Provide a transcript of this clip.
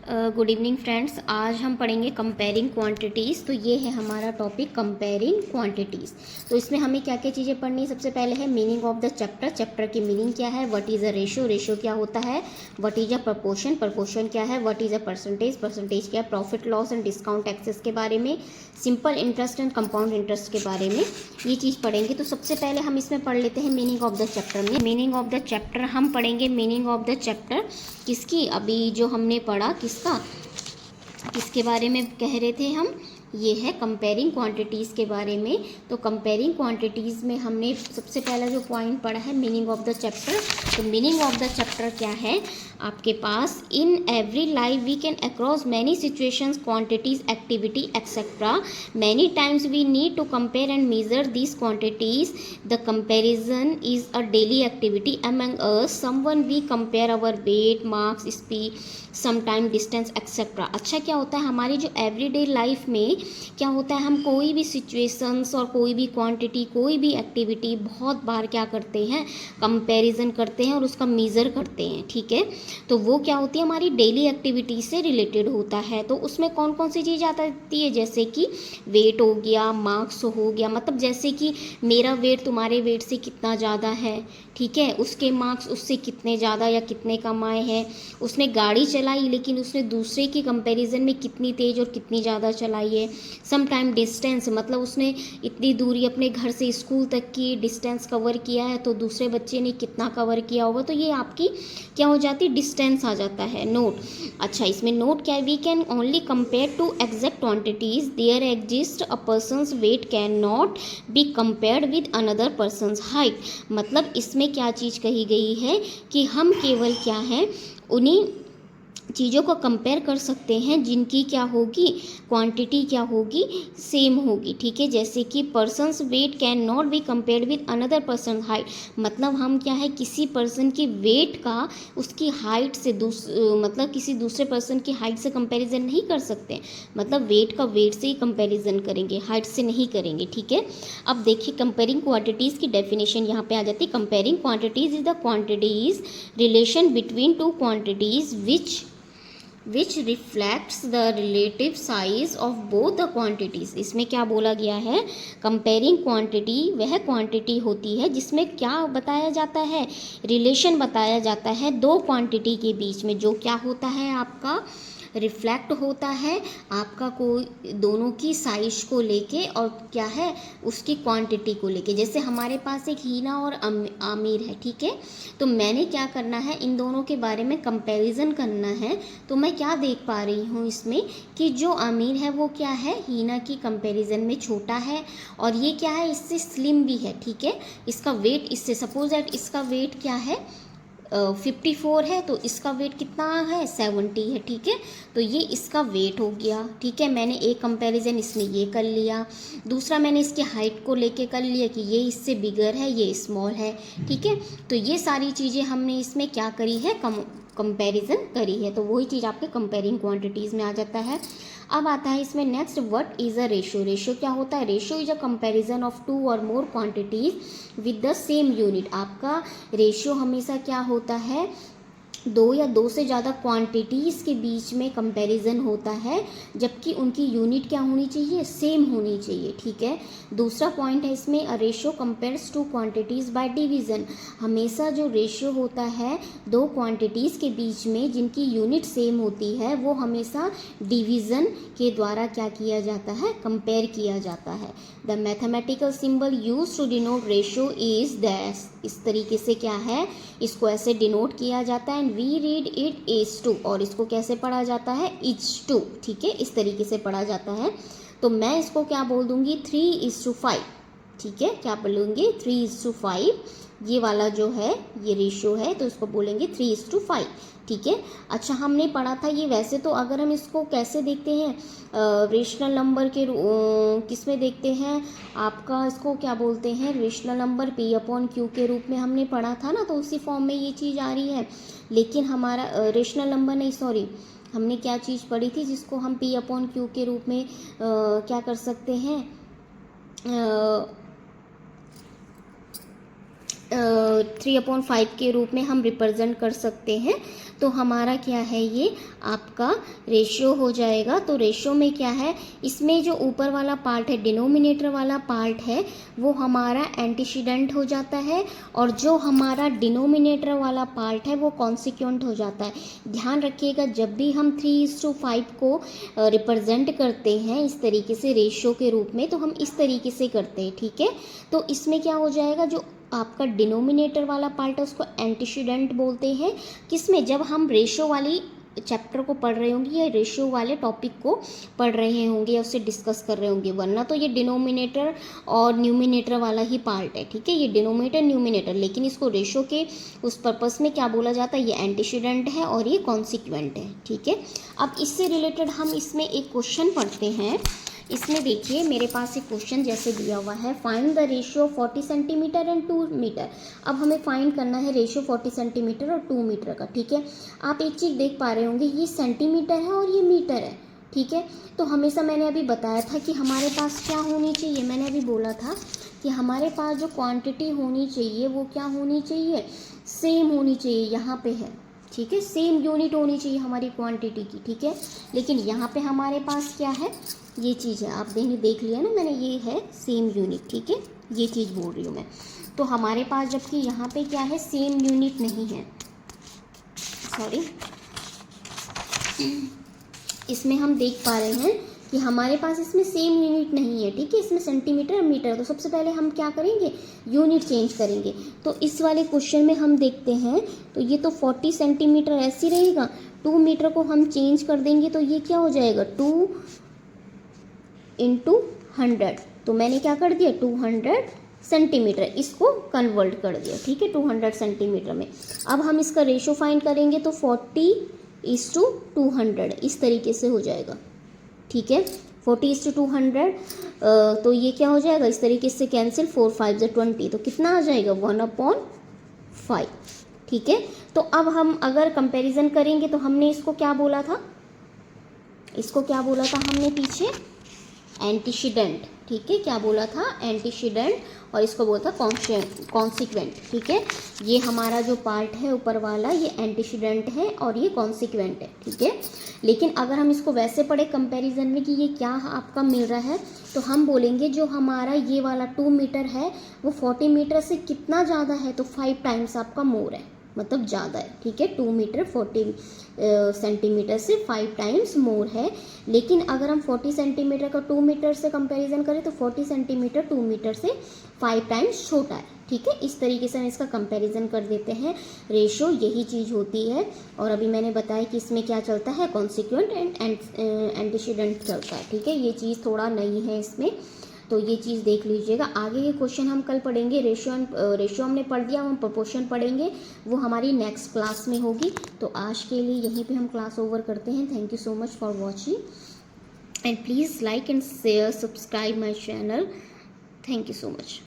Good evening friends. आज हम पढ़ेंगे कंपेयरिंग क्वांटिटीज़। तो ये है हमारा टॉपिक कंपेयरिंग क्वांटिटीज़। तो इसमें हमें क्या क्या चीज़ें पढ़नी है। सबसे पहले है meaning of the chapter. Chapter की मीनिंग क्या है, what is a ratio, ratio क्या होता है, what is a proportion, proportion क्या है, what is a percentage, percentage क्या है, profit loss and discount access के बारे में, simple interest and compound interest के बारे में ये चीज़ पढ़ेंगे। तो सबसे पहले हम इसमें पढ़ लेते हैं मीनिंग ऑफ द चैप्टर में। मीनिंग ऑफ द चैप्टर हम पढ़ेंगे। मीनिंग ऑफ द चैप्टर किसकी, अभी जो हमने पढ़ा किसके बारे में कह रहे थे हम, ये है कंपेयरिंग क्वांटिटीज़ के बारे में। तो कंपेयरिंग क्वांटिटीज़ में हमने सबसे पहला जो पॉइंट पढ़ा है मीनिंग ऑफ द चैप्टर। तो मीनिंग ऑफ द चैप्टर क्या है आपके पास, in every life we can across many situations, quantities, activity etcetera, many times we need to compare and measure these quantities. The comparison is a daily activity among us, someone we compare our weight, marks, speed, sometime distance etcetera. अच्छा, क्या होता है हमारी जो everyday life में क्या होता है, हम कोई भी सिचुएशंस और कोई भी क्वांटिटी, कोई भी एक्टिविटी बहुत बार क्या करते हैं, कंपैरिजन करते हैं और उसका मेज़र करते हैं। ठीक है, तो वो क्या होती है हमारी डेली एक्टिविटी से रिलेटेड होता है। तो उसमें कौन कौन सी चीज़ आती है, जैसे कि वेट हो गया, मार्क्स हो गया, मतलब जैसे कि मेरा वेट तुम्हारे वेट से कितना ज़्यादा है, ठीक है, उसके मार्क्स उससे कितने ज़्यादा या कितने कम आए हैं, उसने गाड़ी चलाई लेकिन उसने दूसरे की कंपैरिजन में कितनी तेज़ और कितनी ज़्यादा चलाई है। सम टाइम डिस्टेंस, मतलब उसने इतनी दूरी अपने घर से स्कूल तक की डिस्टेंस कवर किया है तो दूसरे बच्चे ने कितना कवर किया होगा। तो ये आपकी क्या हो जाती है, डिस्टेंस आ जाता है। नोट, अच्छा इसमें नोट क्या है, we can only compare two exact quantities, there exist a person's weight can not be compared with another person's height. मतलब इसमें क्या चीज़ कही गई है कि हम केवल क्या है, उन्हीं चीज़ों को कंपेयर कर सकते हैं जिनकी क्या होगी, क्वांटिटी क्या होगी, सेम होगी। ठीक है, जैसे कि person's weight can not be compared with another person height. मतलब हम क्या है, किसी पर्सन की वेट का उसकी हाइट से मतलब किसी दूसरे पर्सन की हाइट से कंपैरिजन नहीं कर सकते। मतलब वेट का वेट से ही कंपैरिजन करेंगे, हाइट से नहीं करेंगे। ठीक है, अब देखिए कंपेयरिंग क्वांटिटीज़ की डेफिनेशन यहाँ पे आ जाती है। Comparing quantities is the quantities relation between two quantities which reflects the relative size of both the quantities। इसमें क्या बोला गया है, कंपेयरिंग क्वांटिटी वह क्वांटिटी होती है जिसमें क्या बताया जाता है, रिलेशन बताया जाता है दो क्वांटिटी के बीच में, जो क्या होता है आपका रिफ्लेक्ट होता है आपका कोई दोनों की साइज को लेके और क्या है उसकी क्वांटिटी को लेके। जैसे हमारे पास एक हीना और आमिर है, ठीक है, तो मैंने क्या करना है, इन दोनों के बारे में कंपैरिजन करना है। तो मैं क्या देख पा रही हूँ इसमें कि जो आमिर है वो क्या है, हीना की कंपैरिजन में छोटा है और ये क्या है, इससे स्लिम भी है। ठीक है, इसका वेट इससे, सपोज दैट इसका वेट क्या है 54 है तो इसका वेट कितना है 70 है। ठीक है, तो ये इसका वेट हो गया। ठीक है, मैंने एक कंपैरिजन इसमें ये कर लिया, दूसरा मैंने इसके हाइट को लेके कर लिया कि ये इससे बिगर है, ये स्मॉल है। ठीक है, तो ये सारी चीज़ें हमने इसमें क्या करी है, कंपैरिजन करी है। तो वही चीज़ आपके कंपेयरिंग क्वांटिटीज़ में आ जाता है। अब आता है इसमें next, what is a ratio. Ratio क्या होता है, ratio is a comparison of two or more quantities with the same unit. आपका रेशियो हमेशा क्या होता है, दो या दो से ज़्यादा क्वांटिटीज़ के बीच में कंपैरिजन होता है, जबकि उनकी यूनिट क्या होनी चाहिए, सेम होनी चाहिए। ठीक है, दूसरा पॉइंट है इसमें, a ratio compares two quantities by division. हमेशा जो रेशियो होता है दो क्वांटिटीज़ के बीच में जिनकी यूनिट सेम होती है, वो हमेशा डिवीज़न के द्वारा क्या किया जाता है, कंपेयर किया जाता है। The mathematical symbol use to denote ratio is dash. इस तरीके से क्या है, इसको ऐसे डिनोट किया जाता है। We read it is to, और इसको कैसे पढ़ा जाता है, इज टू। ठीक है, इस तरीके से पढ़ा जाता है। तो मैं इसको क्या बोल दूंगी, 3:5। ठीक है, क्या बोलूँगी, 3:5। ये वाला जो है ये रेशियो है तो इसको बोलेंगे 3:5। ठीक है, अच्छा हमने पढ़ा था ये, वैसे तो अगर हम इसको कैसे देखते हैं, रेशनल नंबर के किस में देखते हैं, आपका इसको क्या बोलते हैं, रेशनल नंबर P/Q के रूप में हमने पढ़ा था ना, तो उसी फॉर्म में ये चीज़ आ रही है। लेकिन हमारा रेशनल नंबर नहीं, सॉरी, हमने क्या चीज़ पढ़ी थी जिसको हम P/Q के रूप में क्या कर सकते हैं, 3/5 के रूप में हम रिप्रेजेंट कर सकते हैं। तो हमारा क्या है, ये आपका रेशियो हो जाएगा। तो रेशियो में क्या है, इसमें जो ऊपर वाला पार्ट है, डिनोमिनेटर वाला पार्ट है, वो हमारा एंटीसीडेंट हो जाता है, और जो हमारा डिनोमिनेटर वाला पार्ट है वो कॉन्सिक्वेंट हो जाता है। ध्यान रखिएगा, जब भी हम 3:5 को रिप्रेजेंट करते हैं इस तरीके से रेशियो के रूप में, तो हम इस तरीके से करते हैं, ठीक है। तो इसमें क्या हो जाएगा, जो आपका डिनोमिनेटर वाला पार्ट है उसको एंटीसीडेंट बोलते हैं। किसमें, जब हम रेशियो वाली चैप्टर को पढ़ रहे होंगे या रेशियो वाले टॉपिक को पढ़ रहे होंगे या उससे डिस्कस कर रहे होंगे, वरना तो ये डिनोमिनेटर और न्यूमिनेटर वाला ही पार्ट है, ठीक है। ये डिनोमिनेटर न्यूमिनेटर, लेकिन इसको रेशियो के उस पर्पस में क्या बोला जाता है, ये एंटीसीडेंट है और ये कॉन्सिक्वेंट है, ठीक है। अब इससे रिलेटेड हम इसमें एक क्वेश्चन पढ़ते हैं। इसमें देखिए मेरे पास एक क्वेश्चन जैसे दिया हुआ है, find the ratio 40 centimetre and 2 metre. अब हमें फाइंड करना है रेशियो 40 सेंटीमीटर और 2 मीटर का, ठीक है। आप एक चीज़ देख पा रहे होंगे, ये सेंटीमीटर है और ये मीटर है, ठीक है। तो हमेशा मैंने अभी बताया था कि हमारे पास क्या होनी चाहिए, मैंने अभी बोला था कि हमारे पास जो क्वांटिटी होनी चाहिए वो क्या होनी चाहिए, सेम होनी चाहिए, यहाँ पे है, ठीक है। सेम यूनिट होनी चाहिए हमारी क्वांटिटी की, ठीक है। लेकिन यहाँ पे हमारे पास क्या है, ये चीज़ है, आप देख लिया ना मैंने, ये है सेम यूनिट, ठीक है। ये चीज़ बोल रही हूँ मैं। तो हमारे पास जबकि यहाँ पे क्या है, सेम यूनिट नहीं है, सॉरी, इसमें हम देख पा रहे हैं कि हमारे पास इसमें सेम यूनिट नहीं है, ठीक है। इसमें सेंटीमीटर मीटर, तो सबसे पहले हम क्या करेंगे, यूनिट चेंज करेंगे। तो इस वाले क्वेश्चन में हम देखते हैं, तो ये तो 40 सेंटीमीटर ऐसे रहेगा, 2 मीटर को हम चेंज कर देंगे तो ये क्या हो जाएगा, 2 × 100। तो मैंने क्या कर दिया, 200 सेंटीमीटर, इसको कन्वर्ट कर दिया, ठीक है, 200 सेंटीमीटर में। अब हम इसका रेशो फाइंड करेंगे तो 40:200 इस तरीके से हो जाएगा, ठीक है। 40:200, तो ये क्या हो जाएगा, इस तरीके से कैंसिल, 4 5 20, तो कितना आ जाएगा, 1/5, ठीक है। तो अब हम अगर कंपैरिजन करेंगे तो हमने इसको क्या बोला था, इसको क्या बोला था हमने पीछे, एंटीसीडेंट, ठीक है। क्या बोला था, एंटीसीडेंट, और इसको बोला था कॉन्सिक्वेंट, ठीक है। ये हमारा जो पार्ट है ऊपर वाला, ये एंटीसीडेंट है और ये कॉन्सिक्वेंट है, ठीक है। लेकिन अगर हम इसको वैसे पढ़े कंपैरिजन में कि ये क्या आपका मिल रहा है, तो हम बोलेंगे जो हमारा ये वाला 2 मीटर है वो 40 मीटर से कितना ज़्यादा है, तो 5 टाइम्स आपका मोर है, मतलब ज़्यादा है, ठीक है। 2 मीटर 40 सेंटीमीटर से 5 टाइम्स मोर है। लेकिन अगर हम 40 सेंटीमीटर का 2 मीटर से कंपैरिजन करें तो 40 सेंटीमीटर 2 मीटर से 5 टाइम्स छोटा है, ठीक है। इस तरीके से हम इसका कंपैरिजन कर देते हैं। रेशो यही चीज़ होती है। और अभी मैंने बताया कि इसमें क्या चलता है, कॉन्सिक्वेंट एंड एंटीसीडेंट चलता है, ठीक है। ये चीज़ थोड़ा नई है इसमें, तो ये चीज़ देख लीजिएगा। आगे के क्वेश्चन हम कल पढ़ेंगे, रेशियो हमने पढ़ दिया, हम प्रोपोर्शन पढ़ेंगे, वो हमारी नेक्स्ट क्लास में होगी। तो आज के लिए यहीं पे हम क्लास ओवर करते हैं। Thank you so much for watching and please like and share, subscribe my channel. Thank you so much.